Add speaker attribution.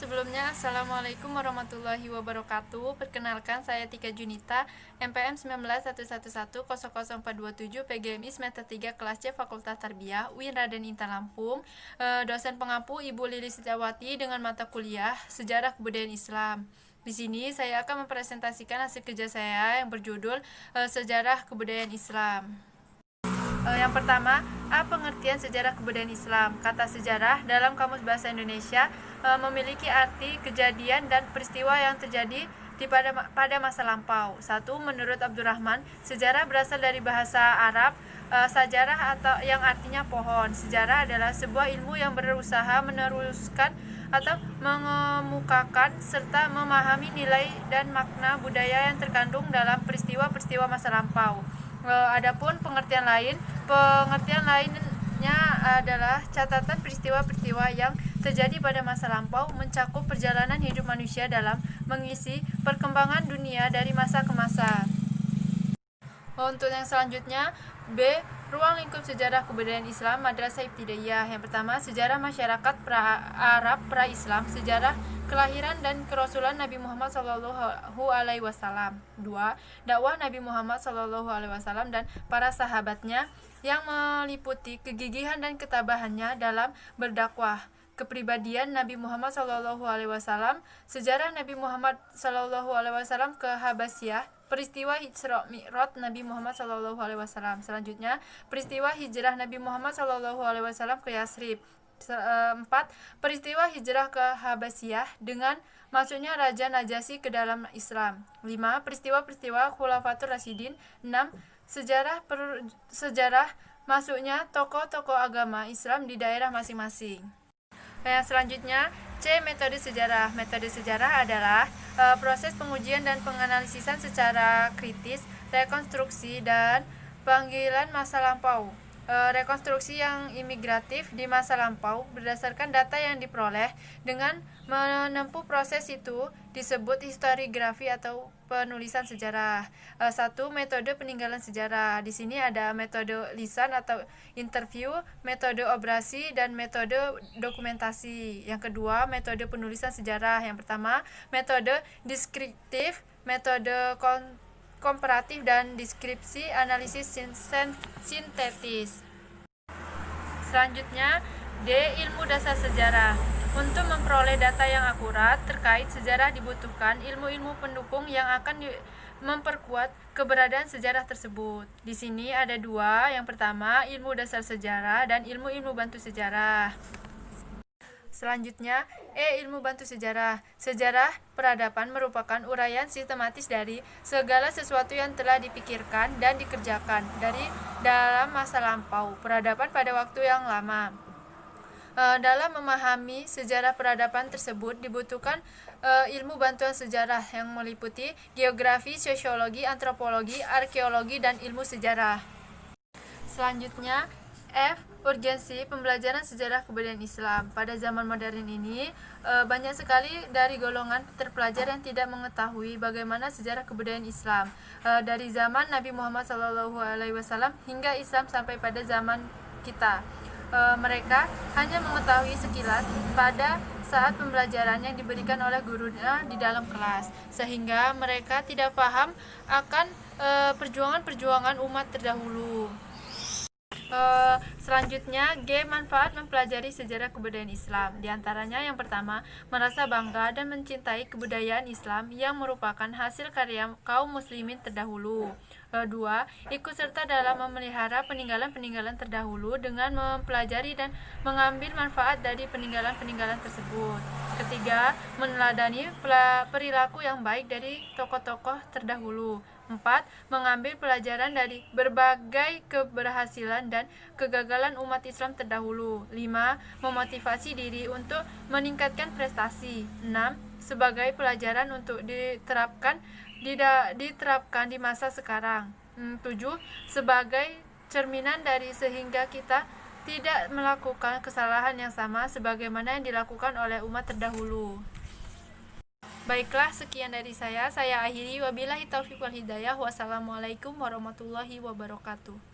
Speaker 1: Sebelumnya, Assalamualaikum warahmatullahi wabarakatuh. Perkenalkan, saya Tika Junita, MPM 1911100427, PGMI semester 3 kelas C Fakultas Tarbiyah, UIN Raden Intan Lampung. Dosen pengampu Ibu Lilis Setiawati dengan mata kuliah Sejarah Kebudayaan Islam. Di sini saya akan mempresentasikan hasil kerja saya yang berjudul Sejarah Kebudayaan Islam. Yang pertama, pengertian sejarah kebudayaan Islam. Kata sejarah dalam Kamus Bahasa Indonesia memiliki arti kejadian dan peristiwa yang terjadi pada masa lampau. Satu, menurut Abdurrahman, sejarah berasal dari bahasa Arab sajarah atau yang artinya pohon. Sejarah adalah sebuah ilmu yang berusaha meneruskan atau mengemukakan serta memahami nilai dan makna budaya yang terkandung dalam peristiwa-peristiwa masa lampau. Adapun pengertian lainnya adalah catatan peristiwa-peristiwa yang terjadi pada masa lampau, mencakup perjalanan hidup manusia dalam mengisi perkembangan dunia dari masa ke masa. Untuk yang selanjutnya, B. Ruang lingkup sejarah kebudayaan Islam Madrasah Ibtidaiyah. Yang pertama, sejarah masyarakat Arab pra-Islam, sejarah kelahiran dan kerasulan Nabi Muhammad SAW. 2. Dakwah Nabi Muhammad SAW dan para sahabatnya yang meliputi kegigihan dan ketabahannya dalam berdakwah. Kepribadian Nabi Muhammad SAW, sejarah Nabi Muhammad SAW ke Habasyah, peristiwa Isra Mi'raj Nabi Muhammad SAW. Selanjutnya, peristiwa hijrah Nabi Muhammad SAW ke Yasrib. 4. Peristiwa hijrah ke Habasyah dengan masuknya Raja Najasyi ke dalam Islam. 5. Peristiwa-peristiwa Khulafatur Rasyidin. 6. Sejarah masuknya tokoh-tokoh agama Islam di daerah masing-masing. Yang selanjutnya, C. Metode sejarah. Metode sejarah adalah proses pengujian dan penganalisisan secara kritis, rekonstruksi, dan panggilan masa lampau. Rekonstruksi yang imigratif di masa lampau berdasarkan data yang diperoleh dengan menempuh proses itu disebut historiografi atau penulisan sejarah. 1. Metode peninggalan sejarah. Di sini ada metode lisan atau interview, metode obrasi, dan metode dokumentasi. Yang kedua, metode penulisan sejarah. Yang pertama, metode deskriptif, metode komparatif, dan deskripsi analisis sintetis. Selanjutnya, D. Ilmu dasar sejarah. Untuk memperoleh data yang akurat terkait sejarah dibutuhkan ilmu-ilmu pendukung yang akan memperkuat keberadaan sejarah tersebut. Di sini ada dua. Yang pertama, ilmu dasar sejarah dan ilmu-ilmu bantu sejarah. Selanjutnya, ilmu bantu sejarah. Sejarah peradaban merupakan uraian sistematis dari segala sesuatu yang telah dipikirkan dan dikerjakan dari dalam masa lampau peradaban pada waktu yang lama. Dalam memahami sejarah peradaban tersebut dibutuhkan ilmu bantuan sejarah yang meliputi geografi, sosiologi, antropologi, arkeologi, dan ilmu sejarah. Selanjutnya, F. Urgensi pembelajaran sejarah kebudayaan Islam. Pada zaman modern ini, banyak sekali dari golongan terpelajar yang tidak mengetahui bagaimana sejarah kebudayaan Islam dari zaman Nabi Muhammad SAW hingga Islam sampai pada zaman kita. Mereka hanya mengetahui sekilas pada saat pembelajaran yang diberikan oleh gurunya di dalam kelas, sehingga mereka tidak paham akan perjuangan-perjuangan umat terdahulu. Selanjutnya, G. Manfaat mempelajari sejarah kebudayaan Islam. Di antaranya yang pertama, merasa bangga dan mencintai kebudayaan Islam yang merupakan hasil karya kaum muslimin terdahulu. 2. Ikut serta dalam memelihara peninggalan-peninggalan terdahulu dengan mempelajari dan mengambil manfaat dari peninggalan-peninggalan tersebut. Ketiga, meneladani perilaku yang baik dari tokoh-tokoh terdahulu. 4. Mengambil pelajaran dari berbagai keberhasilan dan kegagalan umat Islam terdahulu. 5. Memotivasi diri untuk meningkatkan prestasi. 6. Sebagai pelajaran untuk diterapkan di masa sekarang. 7. Sebagai cerminan dari sehingga kita tidak melakukan kesalahan yang sama sebagaimana yang dilakukan oleh umat terdahulu. Baiklah, sekian dari saya akhiri. Wabillahi taufiq wal hidayah. Wassalamualaikum warahmatullahi wabarakatuh.